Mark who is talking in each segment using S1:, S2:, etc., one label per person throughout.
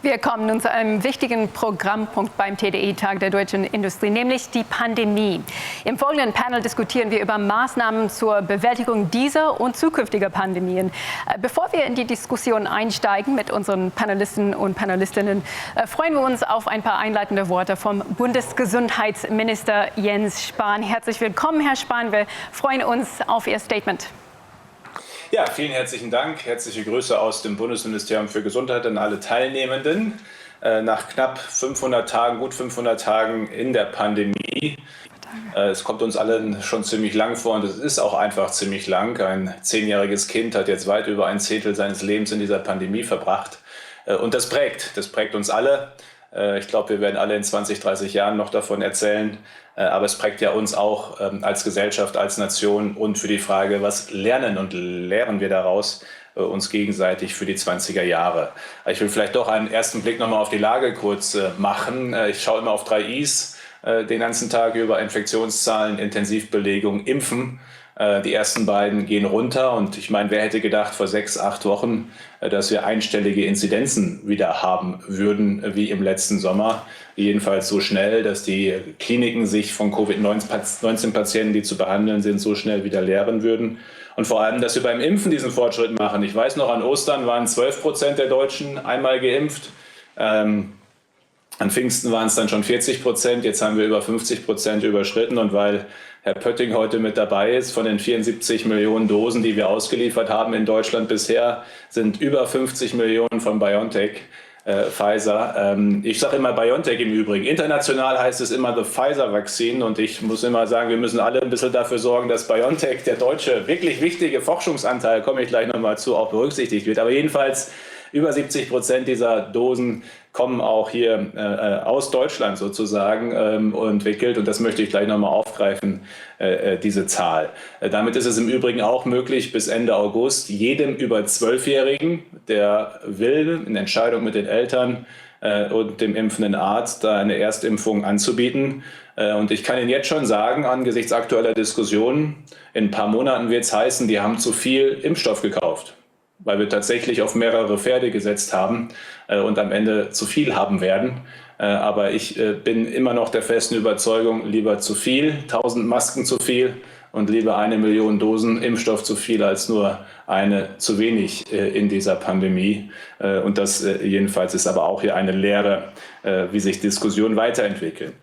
S1: Wir kommen nun zu einem wichtigen Programmpunkt beim TDI-Tag der deutschen Industrie, nämlich die Pandemie. Im folgenden Panel diskutieren wir über Maßnahmen zur Bewältigung dieser und zukünftiger Pandemien. Bevor wir in die Diskussion einsteigen mit unseren Panelisten und Panelistinnen, freuen wir uns auf ein paar einleitende Worte vom Bundesgesundheitsminister Jens Spahn. Herzlich willkommen, Herr Spahn. Wir freuen uns auf Ihr Statement.
S2: Ja, vielen herzlichen Dank. Herzliche Grüße aus dem Bundesministerium für Gesundheit an alle Teilnehmenden. Nach knapp 500 Tagen, gut 500 Tagen in der Pandemie. Es kommt uns allen schon ziemlich lang vor und es ist auch einfach ziemlich lang. Ein 10-jähriges Kind hat jetzt weit über ein Zehntel seines Lebens in dieser Pandemie verbracht. Und das prägt uns alle. Ich glaube, wir werden alle in 20, 30 Jahren noch davon erzählen. Aber es prägt ja uns auch als Gesellschaft, als Nation und für die Frage, was lernen und lehren wir daraus uns gegenseitig für die 20er Jahre. Ich will vielleicht doch einen ersten Blick nochmal auf die Lage kurz machen. Ich schaue immer auf 3 Is den ganzen Tag über: Infektionszahlen, Intensivbelegung, Impfen. Die ersten beiden gehen runter und ich meine, wer hätte gedacht vor 6, 8 Wochen, dass wir einstellige Inzidenzen wieder haben würden wie im letzten Sommer. Jedenfalls so schnell, dass die Kliniken sich von Covid-19-Patienten, die zu behandeln sind, so schnell wieder leeren würden. Und vor allem, dass wir beim Impfen diesen Fortschritt machen. Ich weiß noch, an Ostern waren 12% der Deutschen einmal geimpft. An Pfingsten waren es dann schon 40%, jetzt haben wir über 50% überschritten. Und weil Herr Pötting heute mit dabei ist, von den 74 Millionen Dosen, die wir ausgeliefert haben in Deutschland bisher, sind über 50 Millionen von BioNTech, Pfizer. Ich sage immer BioNTech im Übrigen. International heißt es immer the Pfizer-Vakzin und ich muss immer sagen, wir müssen alle ein bisschen dafür sorgen, dass BioNTech, der deutsche, wirklich wichtige Forschungsanteil, komme ich gleich nochmal zu, auch berücksichtigt wird. Aber jedenfalls über 70% dieser Dosen kommen auch hier aus Deutschland sozusagen entwickelt. Und das möchte ich gleich nochmal aufgreifen, diese Zahl. Damit ist es im Übrigen auch möglich, bis Ende August jedem über 12-Jährigen, der will, in Entscheidung mit den Eltern und dem impfenden Arzt, da eine Erstimpfung anzubieten. Und ich kann Ihnen jetzt schon sagen, angesichts aktueller Diskussionen, in ein paar Monaten wird es heißen, die haben zu viel Impfstoff gekauft, weil wir tatsächlich auf mehrere Pferde gesetzt haben und am Ende zu viel haben werden. Aber ich bin immer noch der festen Überzeugung, lieber zu viel, 1000 Masken zu viel und lieber 1 Million Dosen Impfstoff zu viel als nur eine zu wenig in dieser Pandemie. Und das jedenfalls ist aber auch hier eine Lehre, wie sich Diskussionen weiterentwickeln.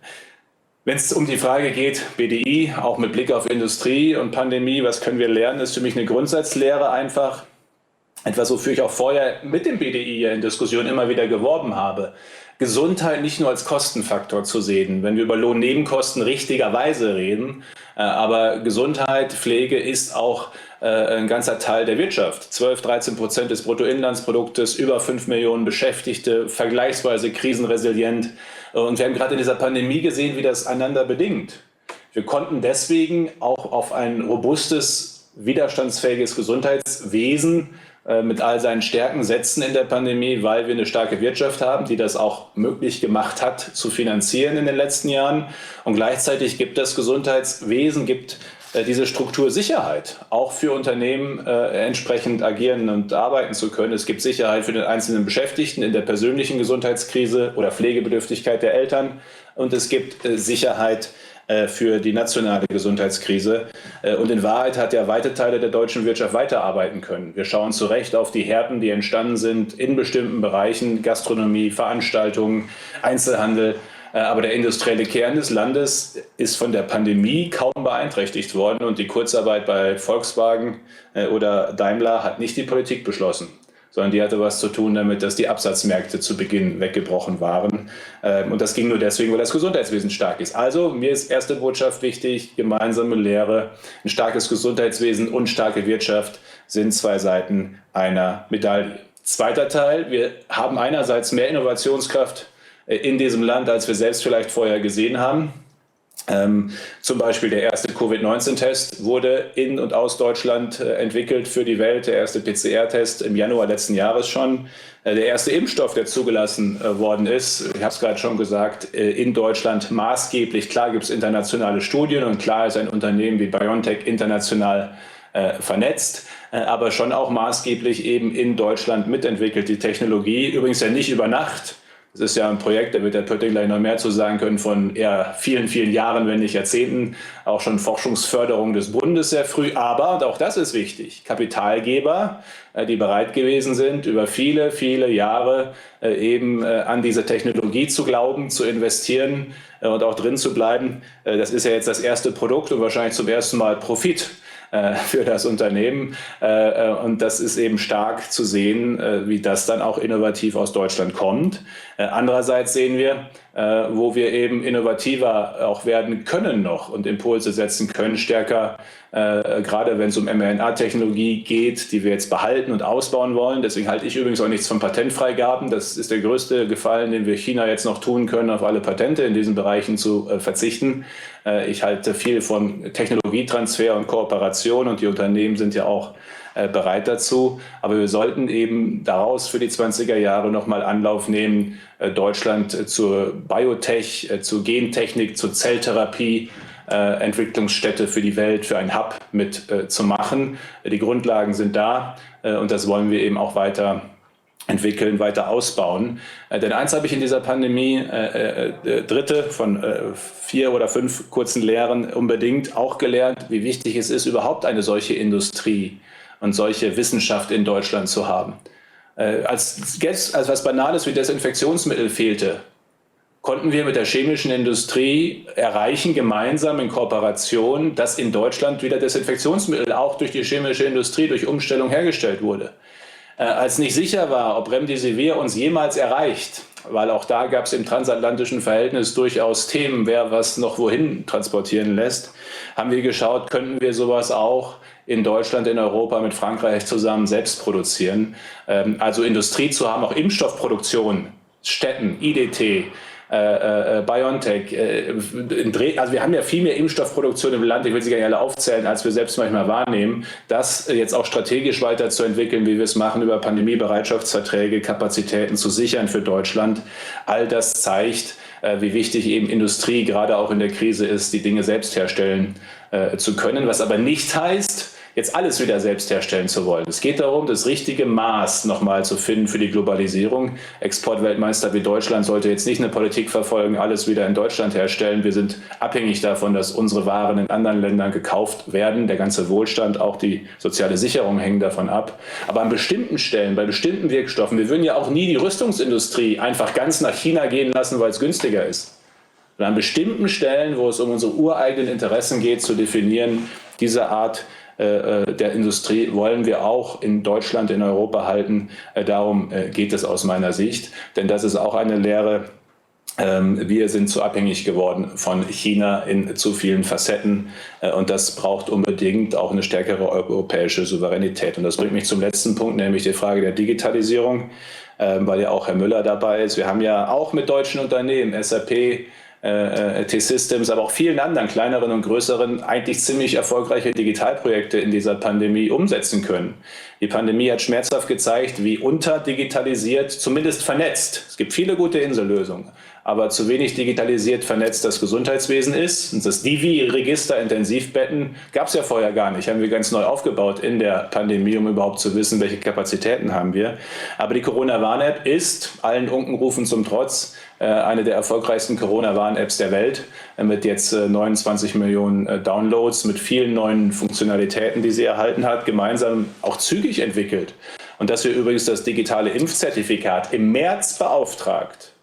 S2: Wenn es um die Frage geht, BDI, auch mit Blick auf Industrie und Pandemie, was können wir lernen, ist für mich eine Grundsatzlehre einfach. Etwas, wofür ich auch vorher mit dem BDI in Diskussionen immer wieder geworben habe. Gesundheit nicht nur als Kostenfaktor zu sehen, wenn wir über Lohnnebenkosten richtigerweise reden, aber Gesundheit, Pflege ist auch ein ganzer Teil der Wirtschaft. 12-13% des Bruttoinlandsproduktes, über 5 Millionen Beschäftigte, vergleichsweise krisenresilient. Und wir haben gerade in dieser Pandemie gesehen, wie das einander bedingt. Wir konnten deswegen auch auf ein robustes, widerstandsfähiges Gesundheitswesen mit all seinen Stärken setzen in der Pandemie, weil wir eine starke Wirtschaft haben, die das auch möglich gemacht hat, zu finanzieren in den letzten Jahren. Und gleichzeitig gibt das Gesundheitswesen, gibt diese Struktur Sicherheit, auch für Unternehmen entsprechend agieren und arbeiten zu können. Es gibt Sicherheit für den einzelnen Beschäftigten in der persönlichen Gesundheitskrise oder Pflegebedürftigkeit der Eltern. Und es gibt Sicherheit für die nationale Gesundheitskrise. Und in Wahrheit hat ja weite Teile der deutschen Wirtschaft weiterarbeiten können. Wir schauen zu Recht auf die Härten, die entstanden sind in bestimmten Bereichen, Gastronomie, Veranstaltungen, Einzelhandel. Aber der industrielle Kern des Landes ist von der Pandemie kaum beeinträchtigt worden. Und die Kurzarbeit bei Volkswagen oder Daimler hat nicht die Politik beschlossen, sondern die hatte was zu tun damit, dass die Absatzmärkte zu Beginn weggebrochen waren. Und das ging nur deswegen, weil das Gesundheitswesen stark ist. Also mir ist erste Botschaft wichtig, gemeinsame Lehre, ein starkes Gesundheitswesen und starke Wirtschaft sind 2 Seiten einer Medaille. Zweiter Teil, wir haben einerseits mehr Innovationskraft in diesem Land, als wir selbst vielleicht vorher gesehen haben. Zum Beispiel der erste Covid-19-Test wurde in und aus Deutschland entwickelt für die Welt, der erste PCR-Test im Januar letzten Jahres schon. Der erste Impfstoff, der zugelassen worden ist, ich habe es gerade schon gesagt, in Deutschland maßgeblich. Klar gibt es internationale Studien und klar ist ein Unternehmen wie BioNTech international vernetzt, aber schon auch maßgeblich eben in Deutschland mitentwickelt. Die Technologie übrigens ja nicht über Nacht. Das ist ja ein Projekt, da wird der Pötting gleich noch mehr zu sagen können, von eher vielen, vielen Jahren, wenn nicht Jahrzehnten, auch schon Forschungsförderung des Bundes sehr früh. Aber, und auch das ist wichtig, Kapitalgeber, die bereit gewesen sind, über viele, viele Jahre eben an diese Technologie zu glauben, zu investieren und auch drin zu bleiben. Das ist ja jetzt das erste Produkt und wahrscheinlich zum ersten Mal Profit für das Unternehmen. Und das ist eben stark zu sehen, wie das dann auch innovativ aus Deutschland kommt. Andererseits sehen wir, wo wir eben innovativer auch werden können noch und Impulse setzen können, stärker, gerade wenn es um mRNA-Technologie geht, die wir jetzt behalten und ausbauen wollen. Deswegen halte ich übrigens auch nichts von Patentfreigaben. Das ist der größte Gefallen, den wir China jetzt noch tun können, auf alle Patente in diesen Bereichen zu verzichten. Ich halte viel von Technologietransfer und Kooperation und die Unternehmen sind ja auch bereit dazu. Aber wir sollten eben daraus für die 20er Jahre nochmal Anlauf nehmen, Deutschland zur Biotech, zur Gentechnik, zur Zelltherapie, Entwicklungsstätte für die Welt, für einen Hub mit zu machen. Die Grundlagen sind da und das wollen wir eben auch weiter entwickeln, weiter ausbauen. Denn eins habe ich in dieser Pandemie, dritte von 4 oder 5 kurzen Lehren unbedingt auch gelernt, wie wichtig es ist, überhaupt eine solche Industrie und solche Wissenschaft in Deutschland zu haben. Als was Banales wie Desinfektionsmittel fehlte, konnten wir mit der chemischen Industrie erreichen, gemeinsam in Kooperation, dass in Deutschland wieder Desinfektionsmittel auch durch die chemische Industrie, durch Umstellung hergestellt wurde. Als nicht sicher war, ob Remdesivir uns jemals erreicht, weil auch da gab es im transatlantischen Verhältnis durchaus Themen, wer was noch wohin transportieren lässt, haben wir geschaut, könnten wir sowas auch in Deutschland, in Europa mit Frankreich zusammen selbst produzieren. Also Industrie zu haben, auch Impfstoffproduktion, Städten, IDT, BioNTech, also wir haben ja viel mehr Impfstoffproduktion im Land, ich will sie gar nicht alle aufzählen, als wir selbst manchmal wahrnehmen, das jetzt auch strategisch weiterzuentwickeln, wie wir es machen, über Pandemiebereitschaftsverträge, Kapazitäten zu sichern für Deutschland. All das zeigt, wie wichtig eben Industrie gerade auch in der Krise ist, die Dinge selbst herstellen zu können, was aber nicht heißt, jetzt alles wieder selbst herstellen zu wollen. Es geht darum, das richtige Maß nochmal zu finden für die Globalisierung. Exportweltmeister wie Deutschland sollte jetzt nicht eine Politik verfolgen, alles wieder in Deutschland herstellen. Wir sind abhängig davon, dass unsere Waren in anderen Ländern gekauft werden. Der ganze Wohlstand, auch die soziale Sicherung hängen davon ab. Aber an bestimmten Stellen, bei bestimmten Wirkstoffen, wir würden ja auch nie die Rüstungsindustrie einfach ganz nach China gehen lassen, weil es günstiger ist. Und an bestimmten Stellen, wo es um unsere ureigenen Interessen geht, zu definieren, diese Art der Industrie wollen wir auch in Deutschland, in Europa halten. Darum geht es aus meiner Sicht. Denn das ist auch eine Lehre. Wir sind zu abhängig geworden von China in zu vielen Facetten. Und das braucht unbedingt auch eine stärkere europäische Souveränität. Und das bringt mich zum letzten Punkt, nämlich die Frage der Digitalisierung, weil ja auch Herr Müller dabei ist. Wir haben ja auch mit deutschen Unternehmen, SAP, T-Systems, aber auch vielen anderen kleineren und größeren eigentlich ziemlich erfolgreiche Digitalprojekte in dieser Pandemie umsetzen können. Die Pandemie hat schmerzhaft gezeigt, wie unterdigitalisiert, zumindest vernetzt. Es gibt viele gute Insellösungen, aber zu wenig digitalisiert vernetzt das Gesundheitswesen ist. Und das Divi-Register Intensivbetten gab es ja vorher gar nicht. Haben wir ganz neu aufgebaut in der Pandemie, um überhaupt zu wissen, welche Kapazitäten haben wir. Aber die Corona-Warn-App ist, allen Unkenrufen zum Trotz, eine der erfolgreichsten Corona-Warn-Apps der Welt mit jetzt 29 Millionen Downloads, mit vielen neuen Funktionalitäten, die sie erhalten hat, gemeinsam auch zügig entwickelt. Und dass wir übrigens das digitale Impfzertifikat im März beauftragt,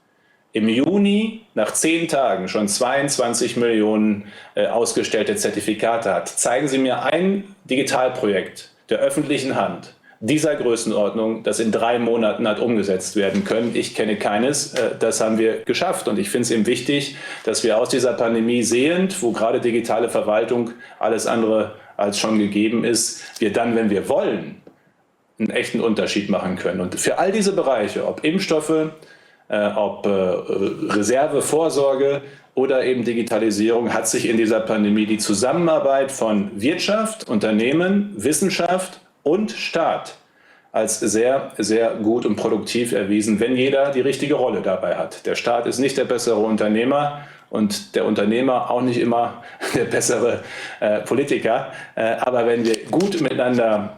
S2: im Juni nach 10 Tagen schon 22 Millionen ausgestellte Zertifikate hat. Zeigen Sie mir ein Digitalprojekt der öffentlichen Hand dieser Größenordnung, das in 3 Monaten hat umgesetzt werden können. Ich kenne keines. Das haben wir geschafft. Und ich finde es eben wichtig, dass wir aus dieser Pandemie sehend, wo gerade digitale Verwaltung alles andere als schon gegeben ist, wir dann, wenn wir wollen, einen echten Unterschied machen können. Und für all diese Bereiche, ob Impfstoffe, ob Reserve, Vorsorge oder eben Digitalisierung, hat sich in dieser Pandemie die Zusammenarbeit von Wirtschaft, Unternehmen, Wissenschaft und Staat als sehr, sehr gut und produktiv erwiesen, wenn jeder die richtige Rolle dabei hat. Der Staat ist nicht der bessere Unternehmer und der Unternehmer auch nicht immer der bessere Politiker. Aber wenn wir gut miteinander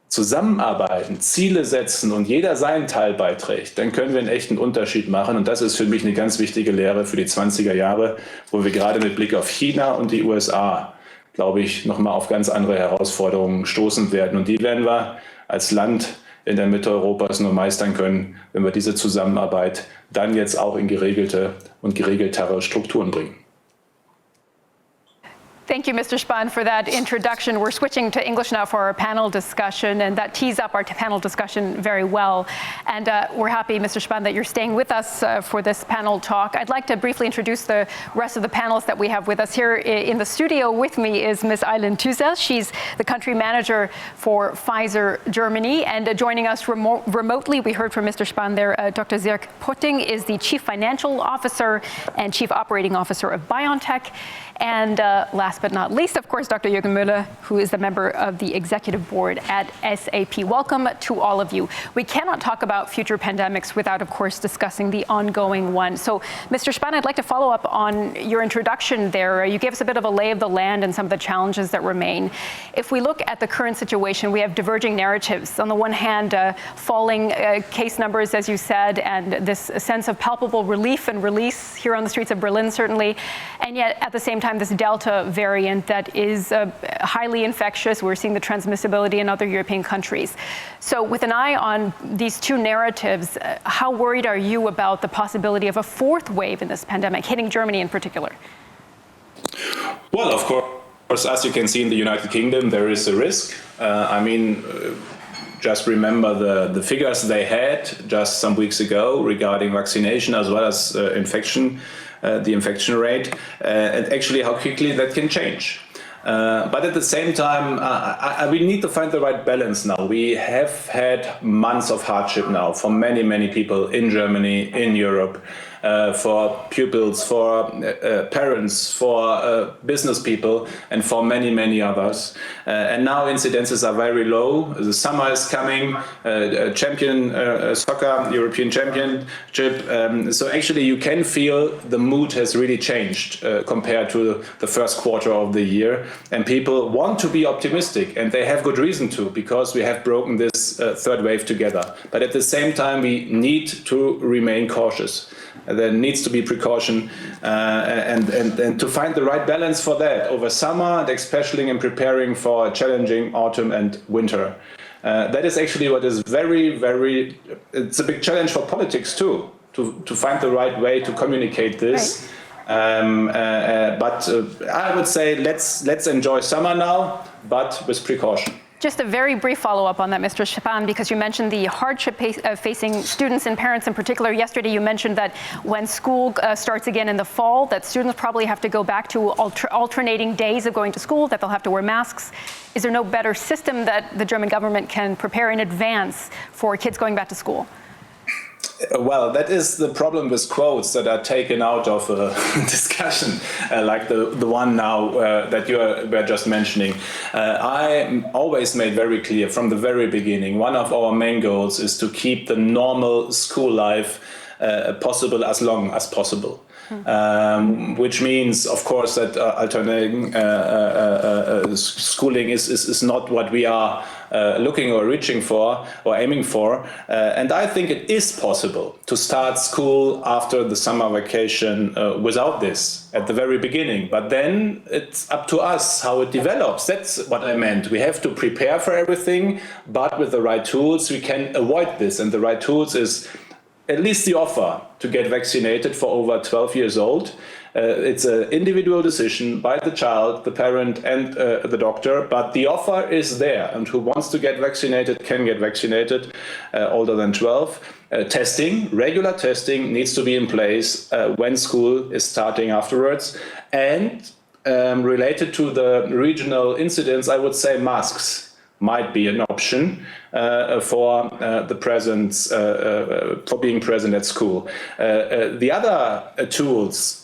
S2: zusammenarbeiten, Ziele setzen und jeder seinen Teil beiträgt, dann können wir einen echten Unterschied machen. Und das ist für mich eine ganz wichtige Lehre für die 20er Jahre, wo wir gerade mit Blick auf China und die USA, glaube ich, nochmal auf ganz andere Herausforderungen stoßen werden. Und die werden wir als Land in der Mitte Europas nur meistern können, wenn wir diese Zusammenarbeit dann jetzt auch in geregelte und geregeltere Strukturen bringen.
S1: Thank you, Mr. Spahn, for that introduction. We're switching to English now for our panel discussion, and that tees up our panel discussion very well. And we're happy, Mr. Spahn, that you're staying with us for this panel talk. I'd like to briefly introduce the rest of the panelists that we have with us. Here in the studio with me is Ms. Aylin Tüzel. She's the country manager for Pfizer Germany. And joining us remotely, we heard from Mr. Spahn there, Dr. Sierk is the chief financial officer and chief operating officer of BioNTech. And last but not least, of course, Dr. Jürgen Müller, who is the member of the executive board at SAP. Welcome to all of you. We cannot talk about future pandemics without, of course, discussing the ongoing one. So, Mr. Spahn, I'd like to follow up on your introduction there. You gave us a bit of a lay of the land and some of the challenges that remain. If we look at the current situation, we have diverging narratives. On the one hand, falling case numbers, as you said, and this sense of palpable relief and release here on the streets of Berlin, certainly. And yet, at the same time, this Delta variant that is highly infectious. We're seeing the transmissibility in other European countries. So with an eye on these two narratives, how worried are you about the possibility of a fourth wave in this pandemic, hitting Germany in particular?
S2: Well, of course, as you can see in the United Kingdom, there is a risk. Just remember the figures they had just some weeks ago regarding vaccination as well as infection. The infection rate, and actually how quickly that can change. But at the same time, we need to find the right balance now. We have had months of hardship now for many, many people in Germany, in Europe, for pupils, for parents, for business people, and for many, many others. And now incidences are very low. The summer is coming, soccer, European Championship. So actually you can feel the mood has really changed compared to the first quarter of the year. And people want to be optimistic, and they have good reason to, because we have broken this third wave together. But at the same time, we need to remain cautious. There needs to be precaution and to find the right balance for that over summer, and especially in preparing for a challenging autumn and winter. That is actually what is very, it's a big challenge for politics too, to find the right way to communicate this. Right. But I would say let's enjoy summer now, but with precaution.
S1: Just a very brief follow-up on that, Mr. Spahn, because you mentioned the hardship facing students and parents in particular. Yesterday, you mentioned that when school starts again in the fall, that students probably have to go back to alternating days of going to school, that they'll have to wear masks. Is there no better system that the German government can prepare in advance for kids going back to school?
S2: Well, that is the problem with quotes that are taken out of a discussion like the one now that you were just mentioning. I always made very clear from the very beginning, one of our main goals is to keep the normal school life possible as long as possible. Which means, of course, that alternating schooling is not what we are looking or reaching for or aiming for. And I think it is possible to start school after the summer vacation without this at the very beginning. But then it's up to us how it develops. That's what I meant. We have to prepare for everything, but with the right tools, we can avoid this. And the right tools is at least the offer to get vaccinated for over 12 years old. It's an individual decision by the child, the parent, and the doctor, but the offer is there, and who wants to get vaccinated can get vaccinated older than 12. Testing, regular testing needs to be in place when school is starting afterwards. And related to the regional incidents, I would say masks. might be an option for the presence, for being present at school. The other tools,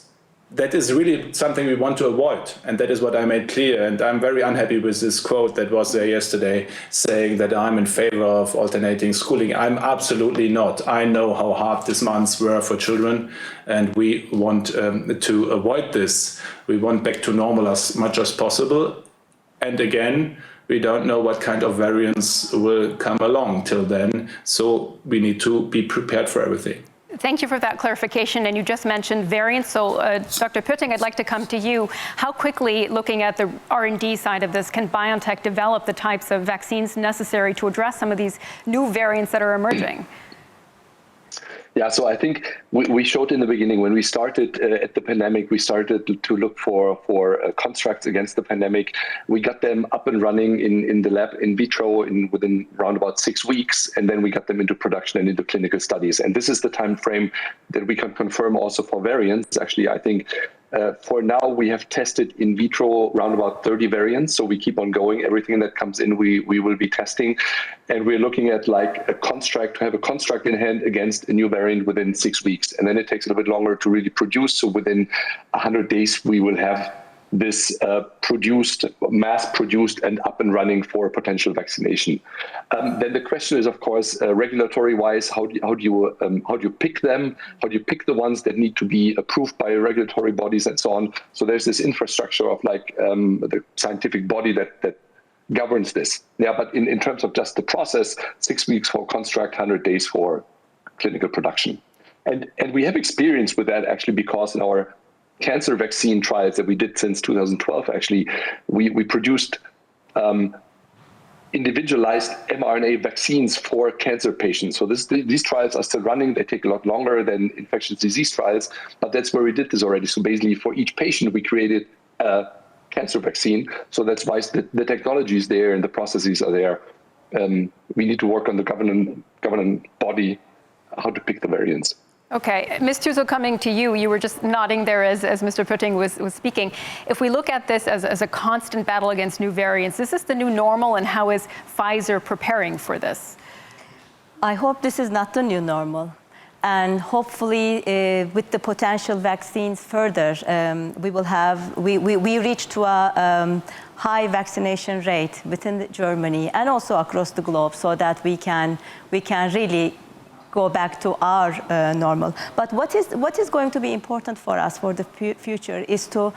S2: that is really something we want to avoid, and that is what I made clear. And I'm very unhappy with this quote that was there yesterday saying that I'm in favor of alternating schooling. I'm absolutely not. I know how hard these months were for children, and we want to avoid this. We want back to normal as much as possible. And again, we don't know what kind of variants will come along till then, so we need to be prepared for everything.
S1: Thank you for that clarification. And you just mentioned variants. So, Dr. Pütting, I'd like to come to you. How quickly, looking at the R&D side of this, can BioNTech develop the types of vaccines necessary to address some of these new variants that are emerging?
S3: Yeah, so I think we showed in the beginning when we started at the pandemic, we started to look for constructs against the pandemic. We got them up and running in the lab in vitro within around about 6 weeks, and then we got them into production and into clinical studies. And this is the time frame that we can confirm also for variants. Actually, I think for now, we have tested in vitro around about 30 variants. So we keep on going. Everything that comes in, we will be testing. And we're looking at like a construct, to have a construct in hand against a new variant within 6 weeks. And then it takes a little bit longer to really produce. So within 100 days, we will have this mass-produced and up and running for potential vaccination. Then the question is, of course, regulatory-wise, how do you pick them? How do you pick the ones that need to be approved by regulatory bodies and so on? So there's this infrastructure of like the scientific body that governs this. Yeah, but in terms of just the process, 6 weeks for construct, 100 days for clinical production. And we have experience with that actually, because in our cancer vaccine trials that we did since 2012, actually, we produced individualized mRNA vaccines for cancer patients. So these trials are still running. They take a lot longer than infectious disease trials, but that's where we did this already. So basically, for each patient, we created a cancer vaccine. So that's why the technology is there and the processes are there. We need to work on the governing body, how to pick the variants.
S1: Okay, Ms. Tüzel, coming to you, you were just nodding there as Mr. Pütting was speaking. If we look at this as a constant battle against new variants, is this the new normal, and how is Pfizer preparing for this?
S4: I hope this is not the new normal. And hopefully, with the potential vaccines further, we reach to a high vaccination rate within Germany and also across the globe, so that we can really go back to our normal. But what is going to be important for us for the future is to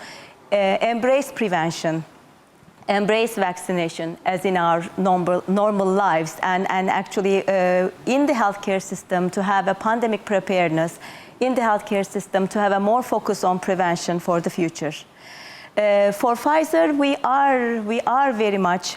S4: embrace prevention, embrace vaccination as in our normal lives, and actually in the healthcare system to have a pandemic preparedness, in the healthcare system to have a more focus on prevention for the future. For Pfizer, we are very much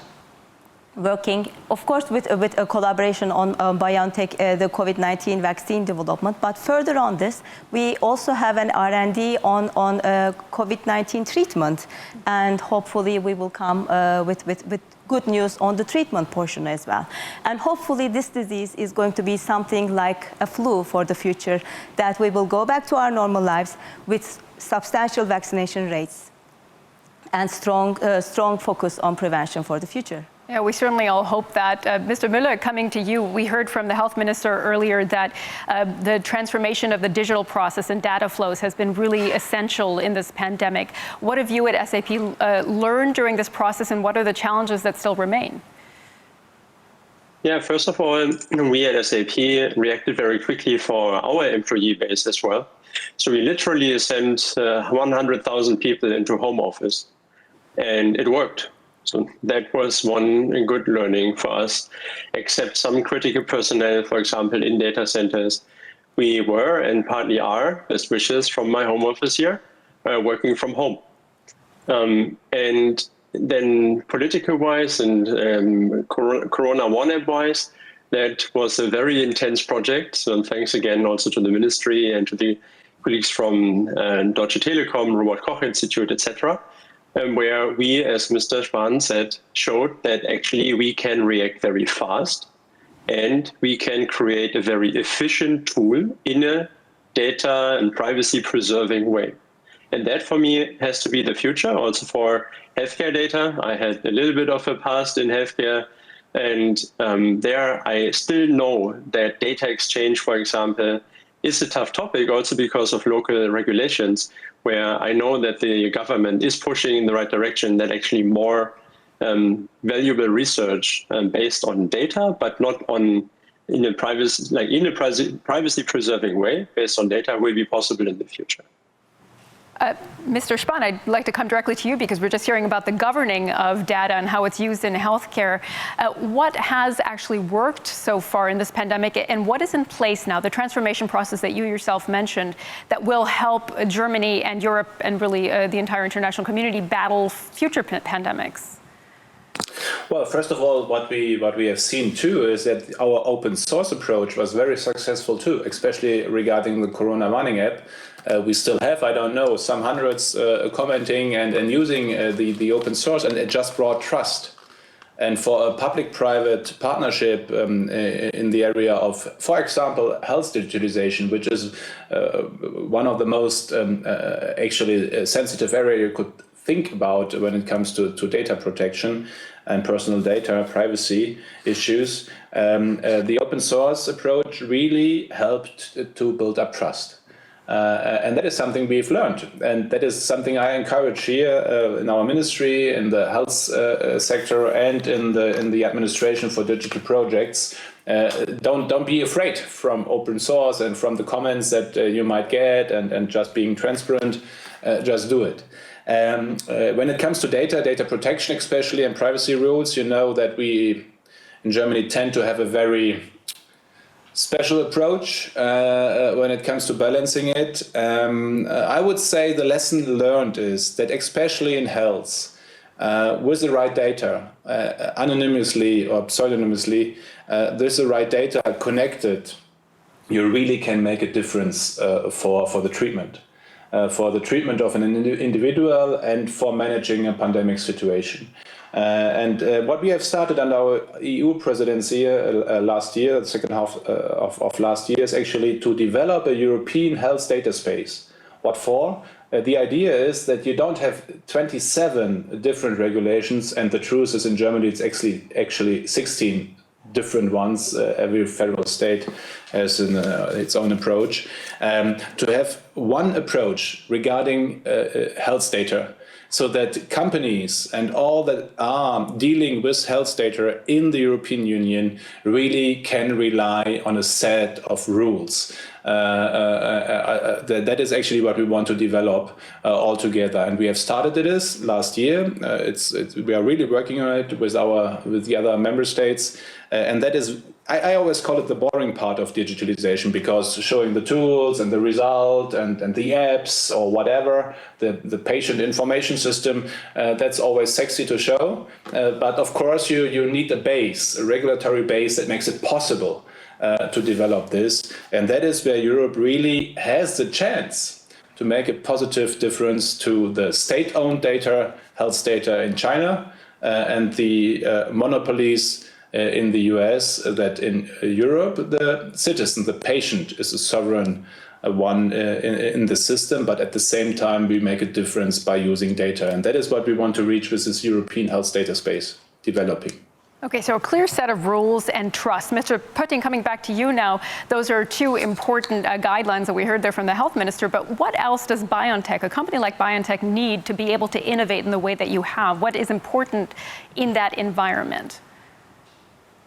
S4: working, of course, with a collaboration on BioNTech, the COVID-19 vaccine development. But further on this, we also have an R&D on COVID-19 treatment, and hopefully we will come with good news on the treatment portion as well. And hopefully this disease is going to be something like a flu for the future, that we will go back to our normal lives with substantial vaccination rates and strong focus on prevention for the future.
S1: Yeah, we certainly all hope that. Mr. Müller, coming to you, we heard from the health minister earlier that the transformation of the digital process and data flows has been really essential in this pandemic. What have you at SAP learned during this process, and what are the challenges that still remain?
S5: Yeah, first of all, we at SAP reacted very quickly for our employee base as well. So we literally sent 100,000 people into home office, and it worked. So that was one good learning for us, except some critical personnel, for example, in data centers. We were, and partly are, best wishes from my home office here, working from home. And then political-wise and Corona One-App-wise, that was a very intense project. So thanks again also to the ministry and to the colleagues from Deutsche Telekom, Robert Koch Institute, etc., where we, as Mr. Spahn said, showed that actually we can react very fast and we can create a very efficient tool in a data and privacy preserving way. And that for me has to be the future also for healthcare data. I had a little bit of a past in healthcare And there I still know that data exchange, for example, is a tough topic also because of local regulations, where I know that the government is pushing in the right direction, that actually more valuable research based on data, but not on in a privacy preserving way based on data will be possible in the future.
S1: Mr. Spahn, I'd like to come directly to you because we're just hearing about the governing of data and how it's used in healthcare. What has actually worked so far in this pandemic, and what is in place now, the transformation process that you yourself mentioned, that will help Germany and Europe and really the entire international community battle future pandemics?
S2: Well, first of all, what we have seen too is that our open source approach was very successful too, especially regarding the Corona Warning app. We still have, I don't know, some hundreds commenting and using the open source, and it just brought trust. And for a public-private partnership in the area of, for example, health digitalization, which is one of the most actually sensitive area you could think about when it comes to data protection and personal data privacy issues, the open source approach really helped to build up trust. And that is something we've learned, and that is something I encourage here in our ministry, in the health sector, and in the administration for digital projects. Don't be afraid from open source and from the comments that you might get, and just being transparent. Just do it. When it comes to data protection, especially, and privacy rules, you know that we in Germany tend to have a very special approach when it comes to balancing it. I would say the lesson learned is that, especially in health, with the right data, anonymously or pseudonymously, with the right data connected, you really can make a difference for the treatment. For the treatment of an individual and for managing a pandemic situation. And what we have started under our EU presidency last year, the second half of last year, is actually to develop a European health data space. What for? The idea is that you don't have 27 different regulations, and the truth is in Germany it's actually 16 different ones. Every federal state has its own approach. To have one approach regarding health data, so that companies and all that are dealing with health data in the European Union really can rely on a set of rules. That is actually what we want to develop all together, and we have started this last year. We are really working on it with the other member states, and that is, I always call it the boring part of digitalization, because showing the tools and the result and the apps or whatever, the patient information system, that's always sexy to show. But of course you need a regulatory base that makes it possible to develop this. And that is where Europe really has the chance to make a positive difference to the state-owned health data in China, and the monopolies in the US, that in Europe, the citizen, the patient, is a sovereign one in the system, but at the same time we make a difference by using data. And that is what we want to reach with this European health data space developing.
S1: Okay, so a clear set of rules and trust. Mr. Putting, coming back to you now, those are two important guidelines that we heard there from the health minister, but what else does BioNTech, a company like BioNTech, need to be able to innovate in the way that you have? What is important in that environment?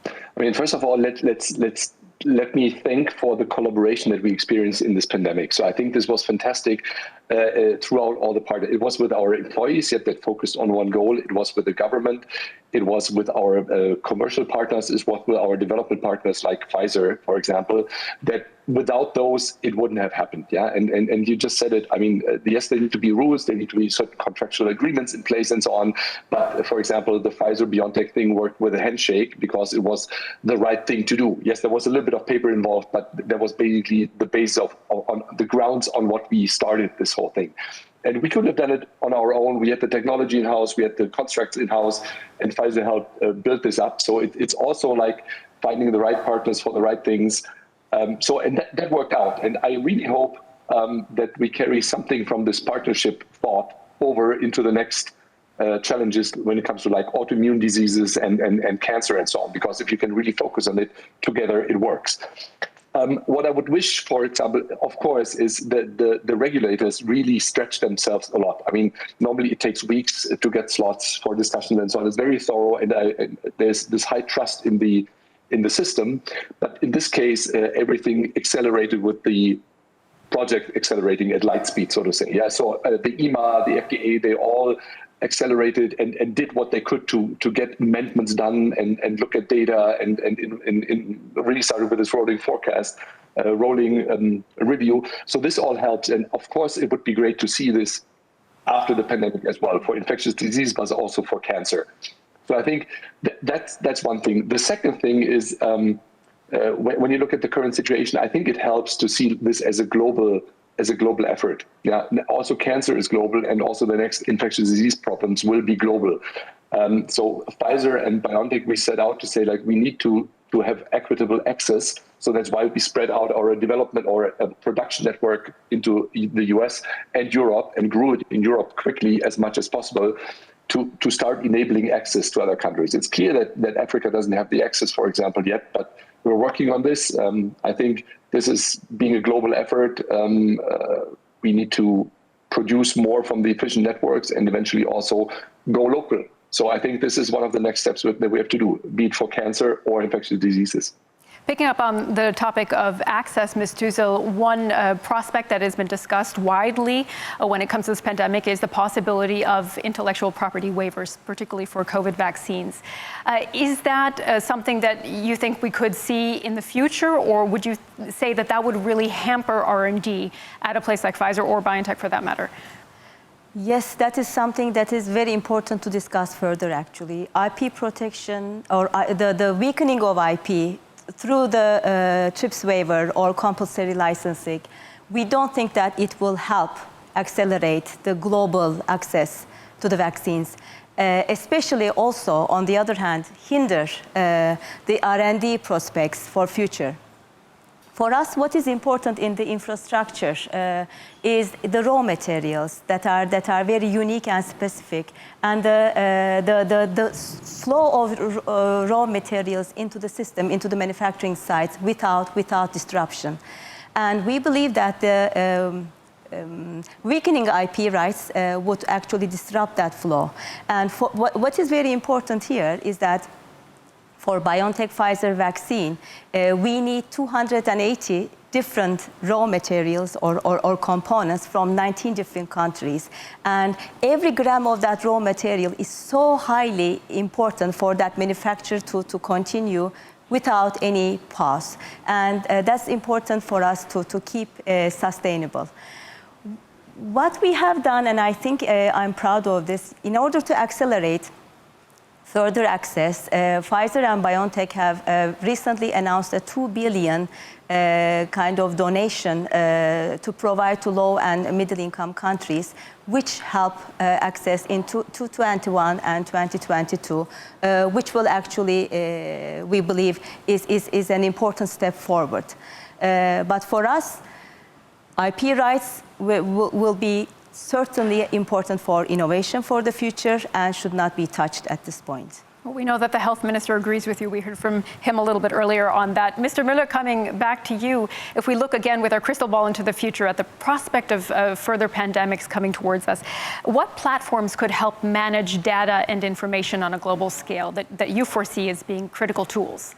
S3: I mean, first of all, let me thank for the collaboration that we experienced in this pandemic. So I think this was fantastic throughout all the parts. It was with our employees, yet that focused on one goal. It was with the government. It was with our commercial partners. It was with our development partners like Pfizer, for example, that without those, it wouldn't have happened. Yeah, and you just said it. I mean, yes, there need to be rules, there need to be certain contractual agreements in place and so on. But for example, the Pfizer BioNTech thing worked with a handshake because it was the right thing to do. Yes, there was a little bit of paper involved, but that was basically the base on the grounds on what we started this whole thing. And we couldn't have done it on our own. We had the technology in-house, we had the constructs in-house, and Pfizer helped build this up. So it's also like finding the right partners for the right things. And that worked out. And I really hope that we carry something from this partnership thought over into the next challenges when it comes to like autoimmune diseases and cancer and so on, because if you can really focus on it together, it works. What I would wish, for example, of course, is that the regulators really stretch themselves a lot. I mean, normally it takes weeks to get slots for discussions and so on. It's very thorough, and there's this high trust in the system. But in this case, everything accelerated with the project accelerating at light speed, so to say. Yeah. So the EMA, the FDA, they all accelerated and did what they could to get amendments done and look at data and really started with this rolling forecast, rolling review. So this all helps. And of course, it would be great to see this after the pandemic as well for infectious disease, but also for cancer. So I think that's one thing. The second thing is when you look at the current situation, I think it helps to see this as a global effort. Yeah. Also, cancer is global, and also the next infectious disease problems will be global. So Pfizer and BioNTech, we set out to say like we need to have equitable access. So that's why we spread out our development or a production network into the US and Europe and grew it in Europe quickly as much as possible to start enabling access to other countries. It's clear that Africa doesn't have the access, for example, yet, but we're working on this. I think this is being a global effort. We need to produce more from the efficient networks and eventually also go local. So I think this is one of the next steps that we have to do, be it for cancer or infectious diseases.
S1: Picking up on the topic of access, Ms. Tüzel, one prospect that has been discussed widely when it comes to this pandemic is the possibility of intellectual property waivers, particularly for COVID vaccines. Is that something that you think we could see in the future, or would you say that that would really hamper R&D at a place like Pfizer or BioNTech for that matter?
S4: Yes, that is something that is very important to discuss further, actually. IP protection, or the weakening of IP through the TRIPS waiver or compulsory licensing, we don't think that it will help accelerate the global access to the vaccines, especially also, on the other hand, hinder the R&D prospects for future. For us, what is important in the infrastructure is the raw materials that are very unique and specific, and the flow of raw materials into the system, into the manufacturing sites without disruption. And we believe that the weakening IP rights would actually disrupt that flow. And what is very important here is that for BioNTech Pfizer vaccine, we need 280 different raw materials or components from 19 different countries. And every gram of that raw material is so highly important for that manufacturer to continue without any pause. And that's important for us to keep sustainable. What we have done, and I think I'm proud of this, in order to accelerate further access, Pfizer and BioNTech have recently announced a $2 billion kind of donation to provide to low and middle income countries, which help access in 2021 and 2022, which will actually, we believe, is an important step forward. But for us, IP rights will be certainly important for innovation for the future and should not be touched at this point.
S1: Well, we know that the health minister agrees with you. We heard from him a little bit earlier on that. Mr. Müller, coming back to you, if we look again with our crystal ball into the future at the prospect of further pandemics coming towards us, what platforms could help manage data and information on a global scale that you foresee as being critical tools?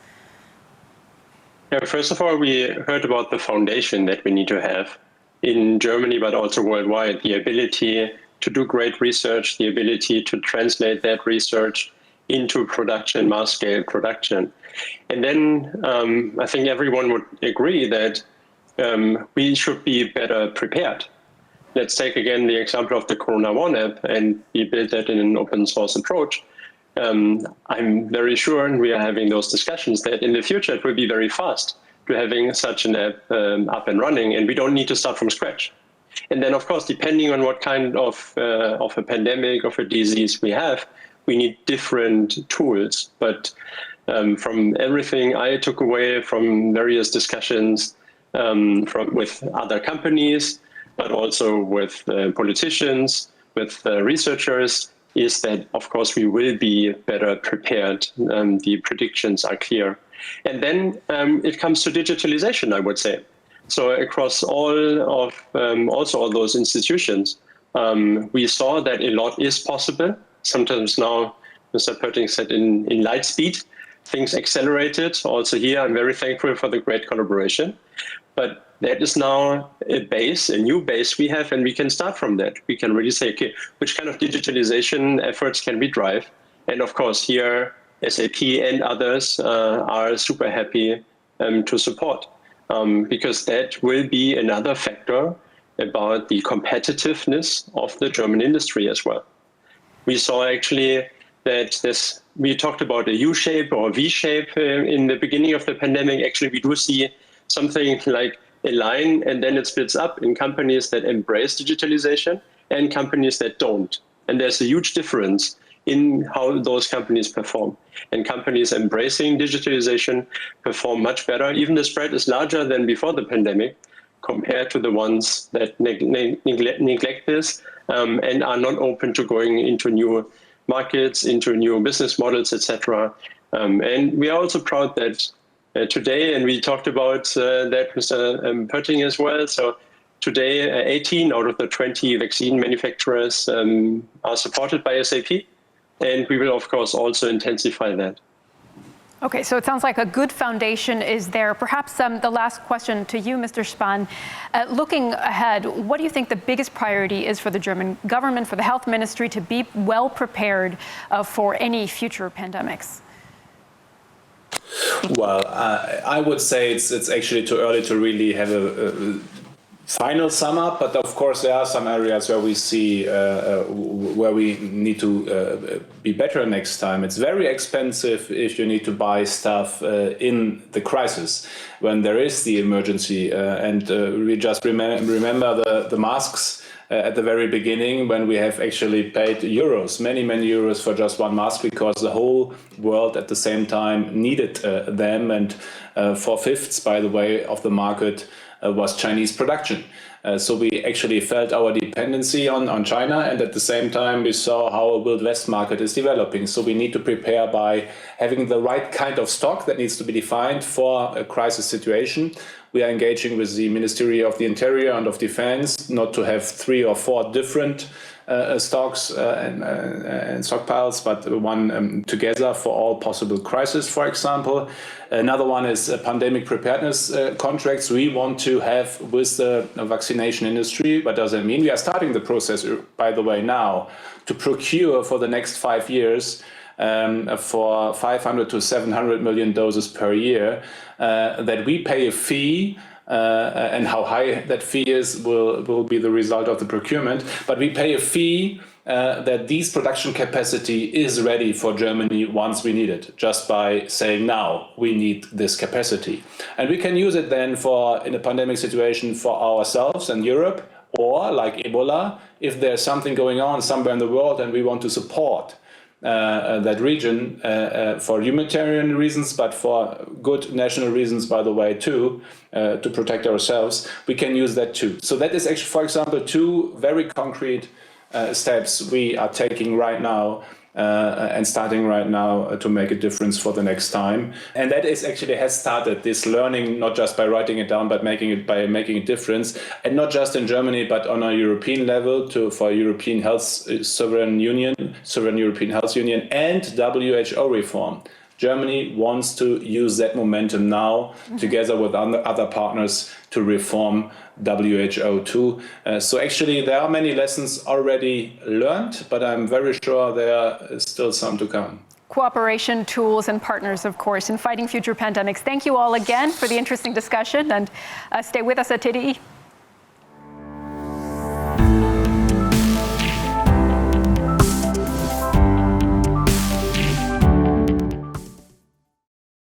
S5: Yeah, first of all, we heard about the foundation that we need to have in Germany, but also worldwide, the ability to do great research, the ability to translate that research into production, mass-scale production. And then I think everyone would agree that we should be better prepared. Let's take again the example of the Corona One app, and we built that in an open source approach. I'm very sure, and we are having those discussions, that in the future it will be very fast to having such an app up and running, and we don't need to start from scratch. And then, of course, depending on what kind of a pandemic, of a disease we have, we need different tools. But from everything I took away from various discussions with other companies, but also with politicians, with researchers, is that, of course, we will be better prepared. The predictions are clear. And then it comes to digitalization, I would say. So across all of also all those institutions, we saw that a lot is possible. Sometimes now, Mr. Pötting said in light speed, things accelerated. Also here, I'm very thankful for the great collaboration. But that is now a base, a new base we have, and we can start from that. We can really say, okay, which kind of digitalization efforts can we drive? And of course, here, SAP and others are super happy to support, because that will be another factor about the competitiveness of the German industry as well. We saw actually that we talked about a U-shape or V-shape in the beginning of the pandemic. Actually, we do see something like a line, and then it splits up in companies that embrace digitalization and companies that don't. And there's a huge difference in how those companies perform. And companies embracing digitalization perform much better. Even the spread is larger than before the pandemic compared to the ones that neglect this and are not open to going into new markets, into new business models, etc. And we are also proud that today, and we talked about that, Mr. Pötting as well. So today, 18 out of the 20 vaccine manufacturers are supported by SAP. And we will, of course, also intensify that.
S1: Okay, so it sounds like a good foundation is there. Perhaps the last question to you, Mr. Spahn. Looking ahead, what do you think the biggest priority is for the German government, for the health ministry to be well prepared for any future pandemics?
S2: Well, I would say it's actually too early to really have a final sum up, but of course there are some areas where we see where we need to be better next time. It's very expensive if you need to buy stuff in the crisis when there is the emergency, and we just remember the masks at the very beginning, when we have actually paid euros, many euros for just one mask, because the whole world at the same time needed them, and 4/5, by the way, of the market was Chinese production. So we actually felt our dependency on China, and at the same time we saw how a Wild West market is developing. So we need to prepare by having the right kind of stock that needs to be defined for a crisis situation. We are engaging with the Ministry of the Interior and of Defense not to have 3 or 4 different stocks and stockpiles, but one together for all possible crises, for example. Another one is pandemic preparedness contracts we want to have with the vaccination industry. What does that mean? We are starting the process, by the way, now to procure for the next 5 years for 500 to 700 million doses per year, that we pay a fee. And how high that fee is will be the result of the procurement. But we pay a fee that this production capacity is ready for Germany once we need it, just by saying now we need this capacity. And we can use it then in a pandemic situation for ourselves and Europe, or like Ebola, if there's something going on somewhere in the world and we want to support that region for humanitarian reasons, but for good national reasons, by the way, too, to protect ourselves, we can use that too. So that is actually, for example, 2 very concrete steps we are taking right now and starting right now to make a difference for the next time. And that is actually has started this learning, not just by writing it down, but by making a difference, and not just in Germany, but on a European level for European Health Sovereign European Health Union and WHO reform. Germany wants to use that momentum now, together with other partners, to reform WHO too. So actually there are many lessons already learned, but I'm very sure there is still some to come.
S1: Cooperation, tools, and partners, of course, in fighting future pandemics. Thank you all again for the interesting discussion, and stay with us at TDI.